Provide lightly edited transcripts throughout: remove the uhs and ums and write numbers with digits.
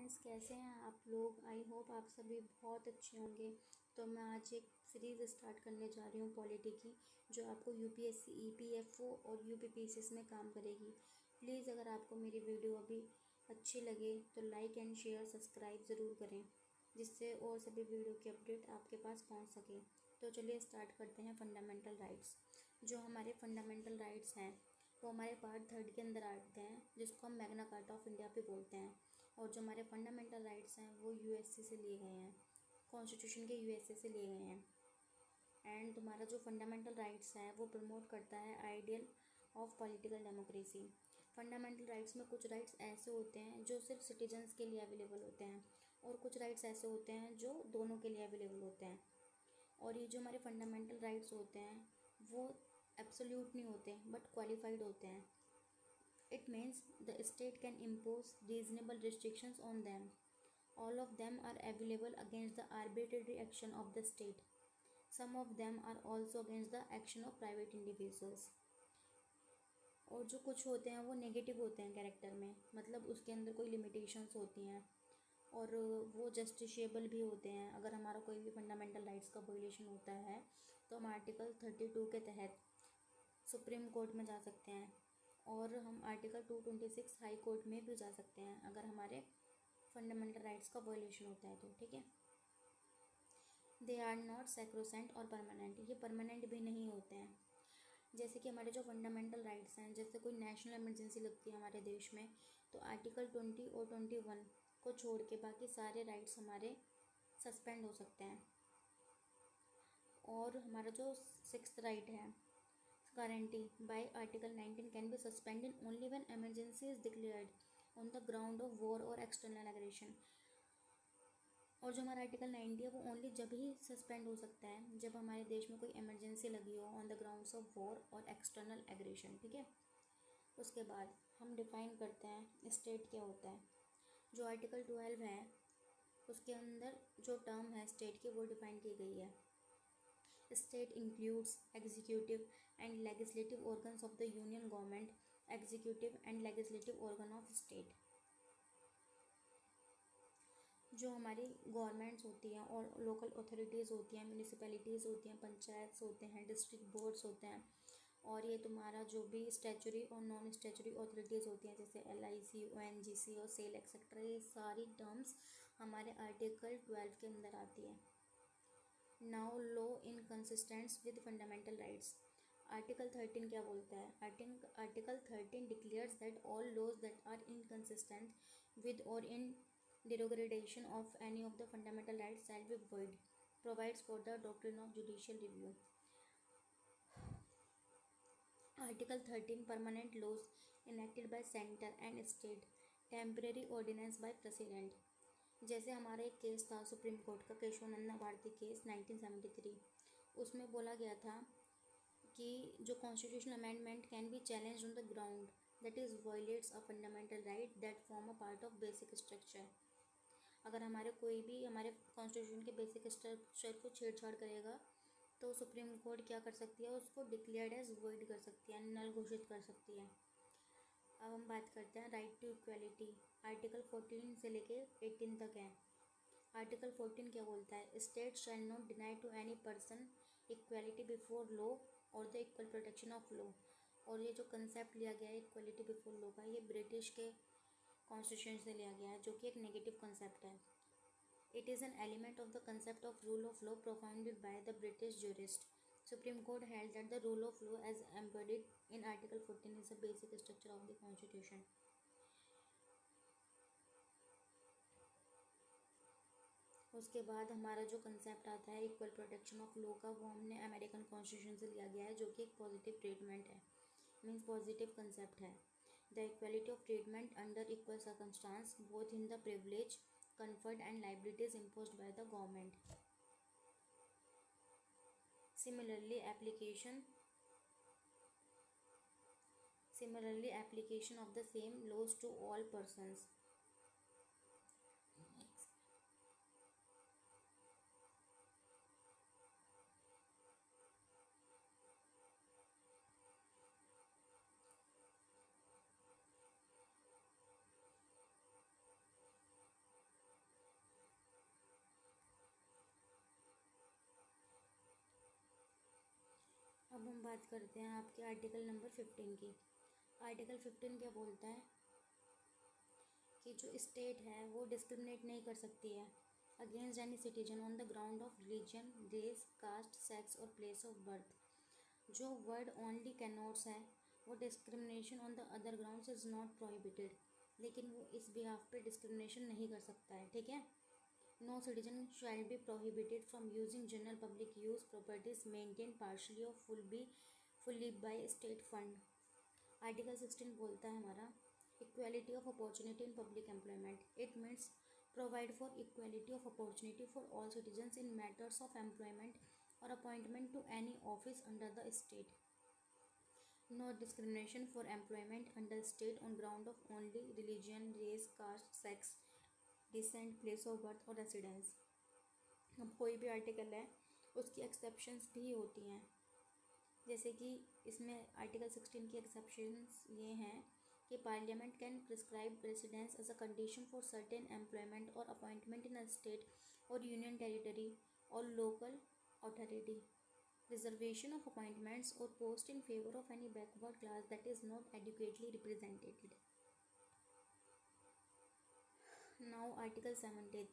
Friends, कैसे हैं आप लोग। आई होप आप सभी बहुत अच्छे होंगे। तो मैं आज एक सीरीज़ स्टार्ट करने जा रही हूँ पॉलिटी की, जो आपको यूपीएससी, ईपीएफओ और यूपीपीसीएस में काम करेगी। प्लीज़ अगर आपको मेरी वीडियो अभी अच्छी लगे तो लाइक एंड शेयर सब्सक्राइब ज़रूर करें, जिससे और सभी वीडियो की अपडेट आपके पास पहुँच सके। तो चलिए स्टार्ट करते हैं। Fundamental rights. जो हमारे फंडामेंटल राइट्स हैं वो हमारे पार्ट 3 के अंदर आते हैं, जिसको हम मैग्ना कार्टा ऑफ इंडिया पे बोलते हैं। और जो हमारे फंडामेंटल राइट्स हैं वो यूएसए से लिए गए हैं, कॉन्स्टिट्यूशन के यूएसए से लिए गए हैं। एंड तुम्हारा जो फंडामेंटल राइट्स है वो प्रमोट करता है ideal of political democracy. Fundamental rights में कुछ राइट्स ऐसे होते हैं जो सिर्फ सिटीजन्स के लिए अवेलेबल होते हैं, और कुछ राइट्स ऐसे होते हैं जो दोनों के लिए अवेलेबल होते हैं। और ये जो हमारे फंडामेंटल राइट्स होते हैं वो एब्सोल्यूट नहीं होते बट क्वालिफाइड होते हैं। It means the state can impose reasonable restrictions on them. All of them are available against the arbitrary action of the state. Some of them are also against the action of private individuals. और जो कुछ होते हैं वो negative होते हैं character में, मतलब उसके अंदर कोई लिमिटेशंस होती हैं और वो जस्टिशिएबल भी होते हैं। अगर हमारा कोई भी फंडामेंटल राइट्स का वायलेशन होता है तो हम आर्टिकल 32 के तहत सुप्रीम कोर्ट में जा सकते हैं, और हम आर्टिकल 226 हाई कोर्ट में भी जा सकते हैं अगर हमारे फंडामेंटल राइट्स का वायलेशन होता है तो। ठीक है, दे आर नॉट सैक्रोसेंट और परमानेंट। ये परमानेंट भी नहीं होते हैं। जैसे कि हमारे जो फंडामेंटल राइट्स हैं, जैसे कोई नेशनल इमरजेंसी लगती है हमारे देश में तो आर्टिकल 20 और 21 को छोड़ के बाकी सारे राइट्स हमारे सस्पेंड हो सकते हैं। और हमारा जो 6th राइट है, guarantee by Article 19 can be suspended only when emergency is declared on the ground of war or external aggression। और जो हमारा आर्टिकल 90 है वो ओनली जब ही सस्पेंड हो सकता है जब हमारे देश में कोई इमरजेंसी लगी हो on the grounds of war और एक्सटर्नल एग्रेशन। ठीक है, उसके बाद हम डिफाइन करते हैं स्टेट क्या होता है। जो आर्टिकल 12 है उसके अंदर जो टर्म है स्टेट की वो डिफाइन की गई है। State includes executive and legislative organs of the union government, executive and legislative organ of state। जो हमारी गवर्नमेंट्स होती हैं और लोकल अथॉरिटीज़ होती हैं, म्यूनिसिपैलिटीज़ होती हैं, पंचायत होते हैं, डिस्ट्रिक्ट बोर्ड्स होते हैं, और ये तुम्हारा जो भी स्टैचुरी और नॉन स्टैचुरी अथॉरिटीज़ होती हैं जैसे LIC, ONGC और सेल एक्सेट्रा, ये सारी टर्म्स हमारे आर्टिकल 12 के अंदर आती है। Now law inconsistents with fundamental rights. Article 13 क्या बोलता है? Article 13 declares that all laws that are inconsistent with or in derogation of any of the fundamental rights shall be void, provides for the doctrine of judicial review। Article 13 permanent laws enacted by center and state, temporary ordinance by president। जैसे हमारा एक case था supreme court का, Kesavananda Bharti case 1973, उसमें बोला गया था कि जो constitutional amendment can be challenge on the ground that is violets a fundamental right that form a part of basic structure. अगर हमारे कोई भी हमारे कॉन्स्टिट्यूशन के बेसिक स्ट्रक्चर को छेड़छाड़ करेगा तो सुप्रीम कोर्ट क्या कर सकती है? उसको डिक्लेयर्ड एज वॉइड कर सकती है, नल घोषित कर सकती है। अब हम बात करते हैं राइट टू इक्वलिटी। आर्टिकल 14 से लेके 18 तक है। आर्टिकल 14 क्या बोलता है? State shall not deny to any person equality before law or the equal protection of law. और ये जो कंसेप्ट लिया गया है इक्वलिटी बिफोर लॉ का, ये ब्रिटिश के कॉन्स्टिट्यूशन से लिया गया है, जो कि एक नेगेटिव कंसेप्ट है। It is an element of the concept of rule of law propounded by the British jurist. Supreme court held that the rule of law as embedded in article 14 is the basic structure of the constitution. उसके बाद हमारा जो concept आता है equal protection of law का, वो हमने American constitution से लिया गया है, जो कि एक पॉजिटिव ट्रीटमेंट है, मीन्स पॉजिटिव कंसेप्ट है। The equality of treatment under equal circumstance both in the privilege conferred and liabilities imposed by the government। Similarly, application of the same laws to all persons। हम बात करते हैं आपके article number 15 की। Article 15 क्या बोलता है कि जो स्टेट है वो डिस्क्रिमिनेट नहीं कर सकती है against any citizen on the ground of religion, race, caste, sex और प्लेस ऑफ बर्थ। जो वर्ड ओनली कैन नॉट्स है वो discrimination on the other grounds is not prohibited, लेकिन वो इस बिहाफ पे डिस्क्रिमिनेशन नहीं कर सकता है, ठीक है। No citizen shall be prohibited from using general public use properties maintain partially or fully by state fund. Article 16 बोलता है हमारा equality of opportunity in public employment. It means provide for equality of opportunity for all citizens in matters of employment or appointment to any office under the state. No discrimination for employment under state on ground of only religion, race, caste, sex, decent, place of birth और residence. अब कोई भी article है उसकी exceptions भी होती हैं, जैसे कि इसमें आर्टिकल 16 की एक्सेप्शंस ये हैं कि parliament can prescribe residence as a condition for certain employment or appointment in a state or union territory or local authority, reservation of appointments or post in favour of any backward class that is not adequately represented. Now article 17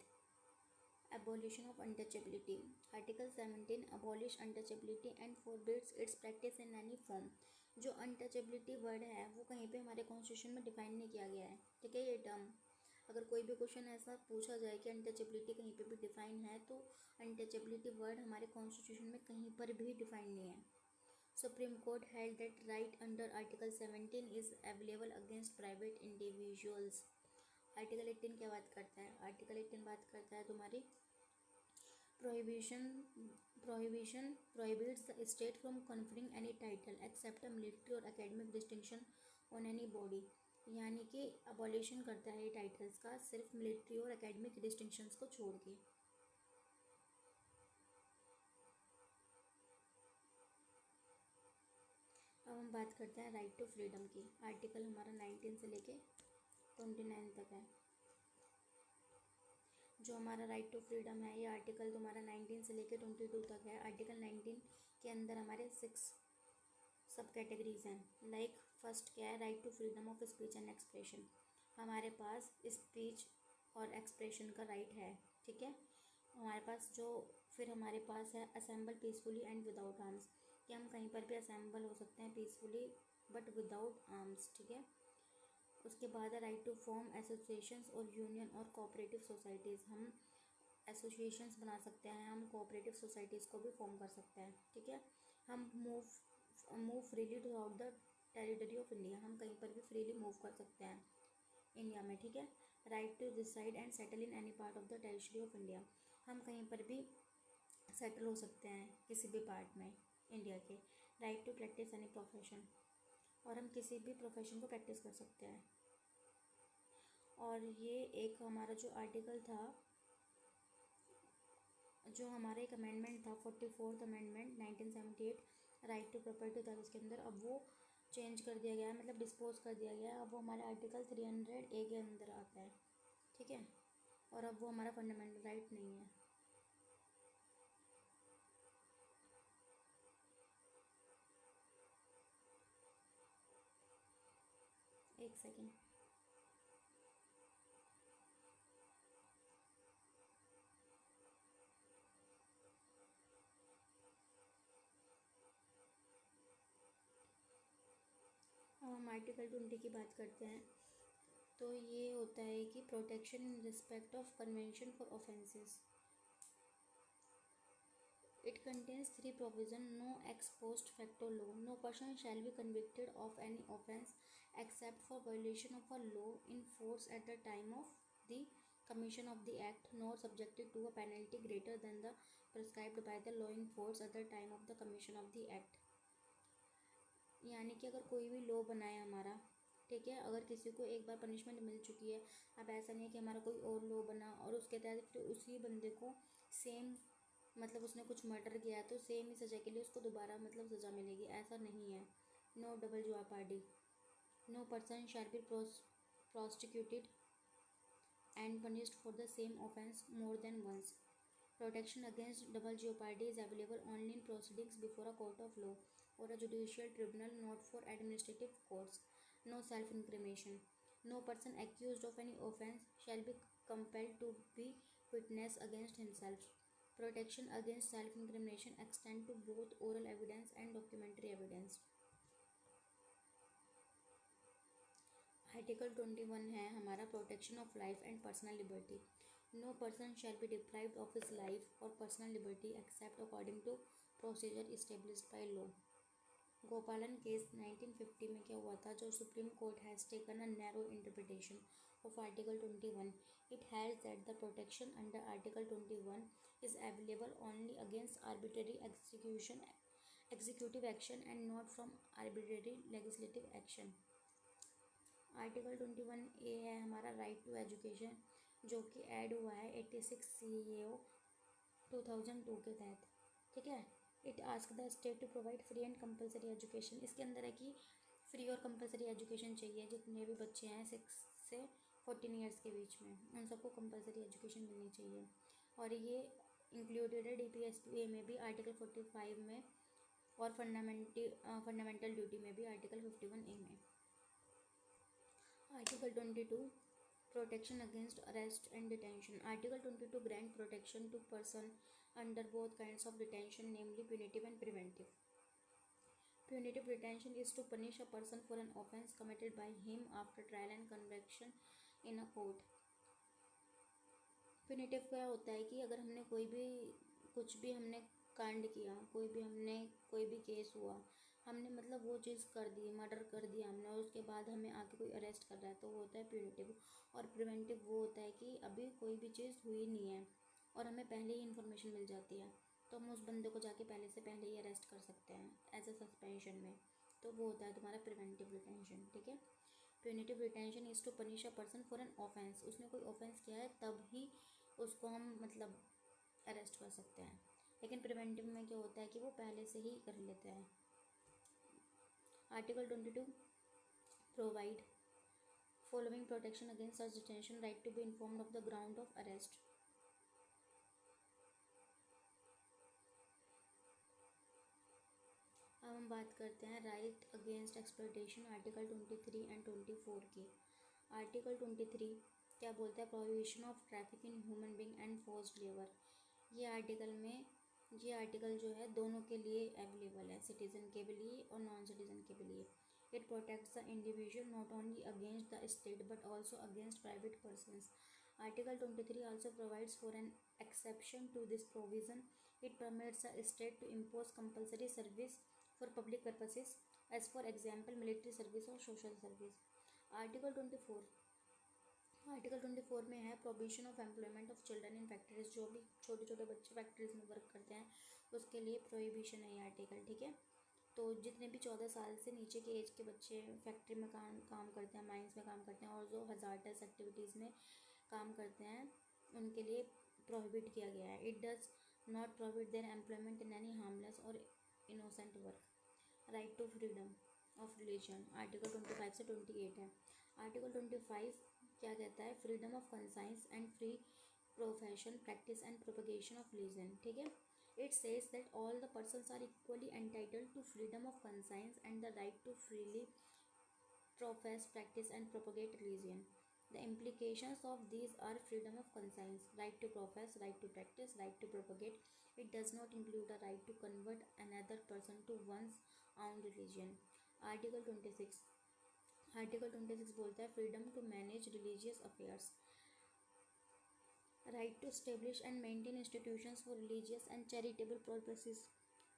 abolition of untouchability. Article 17 abolish untouchability and forbids its practice in any form. जो untouchability word है वो कहीं पे हमारे constitution में define नहीं किया गया है, ठीक है। ये टर्म अगर कोई भी क्वेश्चन ऐसा पूछा जाए कि अनटचेबिलिटी कहीं पे भी डिफाइन है तो अनटचेबिलिटी वर्ड हमारे कॉन्स्टिट्यूशन में कहीं पर भी डिफाइन नहीं है। Supreme court held that right under article 17 is available against private individuals. Article 18 क्या बात करता है? आर्टिकल 18 बात करता है तुम्हारी prohibition prohibits the state from conferring any title except a military or academic distinction on any body। यानी कि अबॉलिशन करता है ये टाइटल्स का सिर्फ मिलिट्री और एकेडमिक डिस्टिंक्शंस को छोड़ के। अब हम बात करते हैं राइट टू फ्रीडम की। आर्टिकल हमारा 19 से लेके 29 तक है। जो हमारा राइट टू फ्रीडम है ये आर्टिकल तुम्हारा 19 से लेके 22 तक है। आर्टिकल 19 के अंदर हमारे 6 सब कैटेगरीज हैं। लाइक फर्स्ट क्या है? Right to freedom of speech and expression. हमारे पास स्पीच और एक्सप्रेशन का राइट है, ठीक है। हमारे पास जो फिर हमारे पास है assemble peacefully and without arms, कि हम कहीं पर भी असेंबल हो सकते हैं पीसफुली बट विदाउट आर्म्स, ठीक है। उसके बाद है राइट टू फॉर्म एसोसिएशंस और यूनियन और कोऑपरेटिव सोसाइटीज़। हम एसोसिएशंस बना सकते हैं, हम कोऑपरेटिव सोसाइटीज़ को भी फॉर्म कर सकते हैं, ठीक है। हम move freely through out the territory of India. हम कहीं पर भी फ्रीली मूव कर सकते हैं इंडिया में, ठीक है। Right to reside and settle in any part of the territory of India. हम कहीं पर भी सेटल हो सकते हैं किसी भी पार्ट में इंडिया के। Right to practise any profession, और हम किसी भी प्रोफेशन को प्रैक्टिस कर सकते हैं। और ये एक हमारा जो आर्टिकल था, जो हमारा एक अमेंडमेंट था 44th amendment 1978 right to property था, उसके अंदर अब वो चेंज कर दिया गया है, मतलब डिस्पोज कर दिया गया है। अब वो हमारे आर्टिकल 300A के अंदर आता है, ठीक है। और अब वो हमारा फंडामेंटल राइट नहीं है। एक सेकेंड। अब हम आर्टिकल 20 की बात करते हैं। तो ये होता है कि protection in respect of convention for offences. It contains 3 provisions: no ex post facto law, no person shall be convicted of any offence except for violation of a law in force at the time of the commission of the act, nor subjected to a penalty greater than the prescribed by the law in force at the time of the commission of the act। यानी कि अगर कोई भी law बनाए हमारा, ठीक है, अगर किसी को एक बार पनिशमेंट मिल चुकी है, अब ऐसा नहीं है कि हमारा कोई और लॉ बना और उसके तहत फिर उसी बंदे को सेम, मतलब उसने कुछ मर्डर किया तो सेम ही सज़ा के लिए उसको दोबारा मतलब सज़ा मिलेगी, ऐसा नहीं है। No double jeopardy, no person shall be prosecuted and punished for the same offence more than once। Protection against double jeopardy is available only in proceedings before a court of law। or a judicial tribunal, not for administrative courts. No self-incrimination. No person accused of any offence shall be compelled to be witness against himself. Protection against self-incrimination extend to both oral evidence and documentary evidence. Article 21 है हमारा protection of life and personal liberty. No person shall be deprived of his life or personal liberty except according to procedure established by law. Gopalan case 1950 में क्या हुआ था, जो supreme court has taken a narrow interpretation of Article 21. It held that the protection under Article 21 is available only against arbitrary executive action and not from arbitrary legislative action. Article 21A है हमारा right to education, जो कि add हुआ है 86 CAO 2002 के तहत. ठीक है. It ask the state to provide free and compulsory education. इसके अंदर है कि फ्री और कंपलसरी एजुकेशन चाहिए. जितने भी बच्चे हैं 6 से 14 ईयर्स के बीच में, उन सबको कंपलसरी एजुकेशन मिलनी चाहिए. और ये इंक्लूडेड है DPSPA में भी आर्टिकल 45 में और फंडामेंटल ड्यूटी में भी आर्टिकल 51A में. Article 22 protection against arrest and detention. Article 22 grant protection to person under both kinds of detention, namely punitive and preventive. Punitive detention is to punish a person for an offence committed by him after trial and conviction in a court. Punitive क्या होता है कि अगर हमने कुछ भी हमने कांड किया, कोई भी केस हुआ, हमने मतलब वो चीज़ कर दी, मर्डर कर दिया हमने, और उसके बाद हमें आके कोई अरेस्ट कर रहा है, तो वो होता है प्यूनिटिव. और प्रिवेंटिव वो होता है कि अभी कोई भी चीज़ हुई नहीं है और हमें पहले ही इन्फॉर्मेशन मिल जाती है, तो हम उस बंदे को जाके पहले ही अरेस्ट कर सकते हैं एज अ सस्पेंशन में. तो वो होता है तुम्हारा प्रिवेंटिव डिटेंशन. ठीक है. Punitive detention is to punish a person for an offence. उसने कोई ऑफेंस किया है तब ही उसको हम मतलब अरेस्ट कर सकते हैं. लेकिन प्रिवेंटिव में क्या होता है कि वो पहले से ही कर लेते हैं. Article 22 provide following protection against such detention. Right to be informed of the ground of arrest. अब हम बात करते हैं right against exploitation article 23 and 24 की. आर्टिकल 23 क्या बोलता है, prohibition of traffic in human being and forced labour. ये आर्टिकल जो है दोनों के लिए अवेलेबल है, सिटीज़न के भी लिए और नॉन सिटीज़न के भी लिए. It protects the individual not only against the state but also against private persons. Article 23 also provides for an exception to this provision. It permits a state to impose compulsory service for public purposes, as for example military service or social service. Article 24 में है provision of employment of children in factories. जो भी छोटे छोटे बच्चे factories में work करते हैं उसके लिए प्रोहिबिशन है ये आर्टिकल. ठीक है. तो जितने भी 14 साल से नीचे के एज के बच्चे फैक्ट्री में काम करते हैं, माइंस में काम करते हैं और जो हज़ार्डस एक्टिविटीज़ में काम करते हैं उनके लिए प्रोहिबिट किया गया है. It does not prohibit their employment in any harmless or innocent work. Right to freedom of religion. Article 25 से 28 है. आर्टिकल 25 क्या कहता है, freedom of conscience and free profession practice and propagation of religion. ठीक है. It says that all the persons are equally entitled to freedom of conscience and the right to freely profess, practice and propagate religion. The implications of these are freedom of conscience, right to profess, right to practice, right to propagate. It does not include a right to convert another person to one's own religion. Article 26. Article 26 बोलता है freedom to manage religious affairs. Right to establish and maintain institutions for religious and charitable purposes.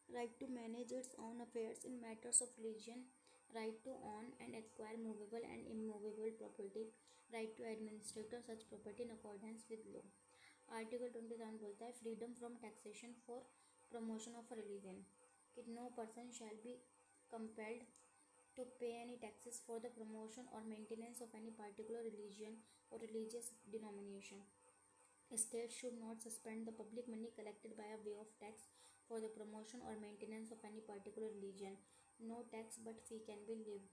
Right to manage its own affairs in matters of religion. Right to own and acquire movable and immovable property. Right to administer such property in accordance with law. Article 27 बोलता है freedom from taxation for promotion of a religion. कि no person shall be compelled to pay any taxes for the promotion or maintenance of any particular religion or religious denomination. States should not suspend the public money collected by a way of tax for the promotion or maintenance of any particular religion. No tax but fee can be levied.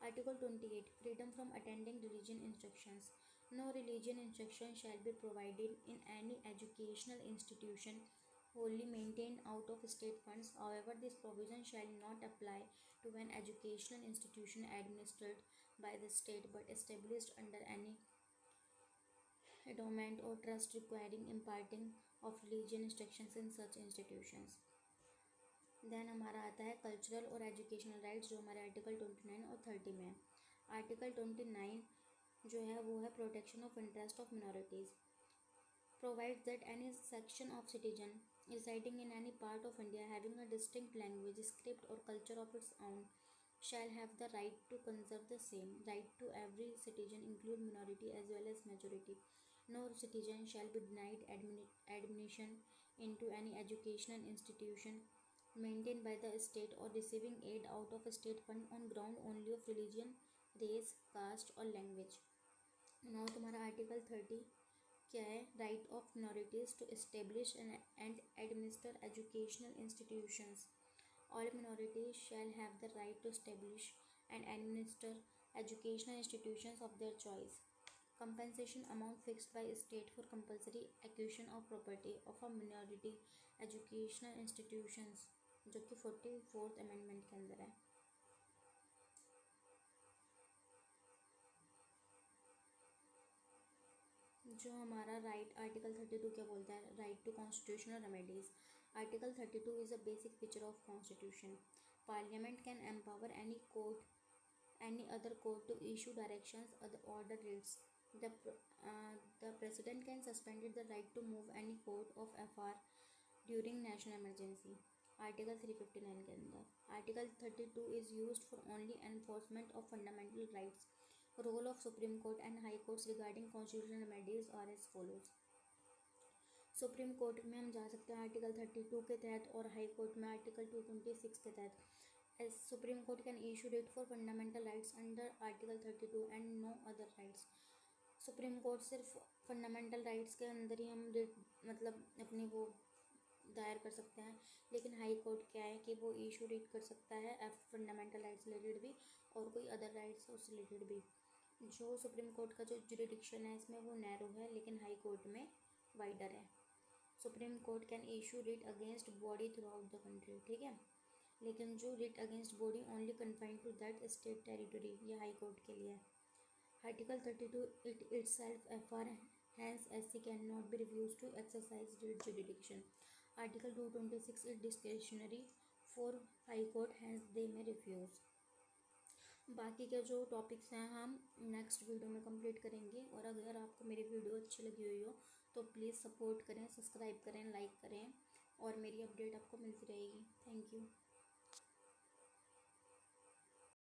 Article 28. Freedom from attending religion instructions. No religion instruction shall be provided in any educational institution wholly maintained out of state funds. However, this provision shall not apply to an educational institution administered by the state but established under any endowment or trust requiring imparting of religion instructions in such institutions. Then हमारा आता है cultural और educational rights, जो हमारे article 29 और 30 में है। Article 29 जो है वो है protection of interest of minorities, provides that any section of citizen residing in any part of India having a distinct language, script or culture of its own shall have the right to conserve the same right to every citizen, include minority as well as majority. No citizen shall be denied admission into any educational institution maintained by the state or receiving aid out of a state fund on ground only of religion, race, caste or language. Now तुम्हारा article 30 क्या है? Right of minorities to establish and administer educational institutions. All minorities shall have the right to establish and administer educational institutions of their choice. Compensation amount fixed by state for compulsory acquisition of property of a minority educational institutions, जो कि 44th amendment के अंदर है. जो हमारा right article 32 क्या बोलता है? Right to constitutional remedies. Article 32 is a basic feature of constitution. Parliament can empower any other court to issue directions or order writs. The president can suspend the right to move any court of affair during national emergency. Article 359 के अंदर article 32 is used for only enforcement of fundamental rights. Role of supreme court and high courts regarding constitutional remedies are as follows. Supreme court में हम जा सकते हैं article 32 के तहत और हाई कोर्ट में आर्टिकल 226 के तहत. As supreme court can issue writ for fundamental rights under article 32 and no other rights. Supreme court सिर्फ फंडामेंटल राइट्स के अंदर ही हम रिट मतलब अपनी वो दायर कर सकते हैं, लेकिन हाई कोर्ट क्या है कि वो इशू रिट कर सकता है फंडामेंटल राइट्स रिलेटेड भी और कोई अदर राइट्स उससे रिलेटेड भी. जो सुप्रीम कोर्ट का जो जुरिडिक्शन है इसमें वो नैरो है, लेकिन हाई कोर्ट में वाइडर है. Supreme court can issue writ against body throughout the country, ठीक है, लेकिन जो writ against body only confined to that state territory, ये हाई कोर्ट के लिए है. Article 32 it itself FR hence SC cannot be refused to exercise writ jurisdiction. Article 226 is discretionary for high court, hence they may refuse. बाकी के जो topics हैं हम next video में कंप्लीट करेंगे. और अगर आपको मेरी वीडियो अच्छी लगी हुई हो तो प्लीज़ सपोर्ट करें, सब्सक्राइब करें, लाइक करें और मेरी अपडेट आपको मिलती रहेगी. Thank you.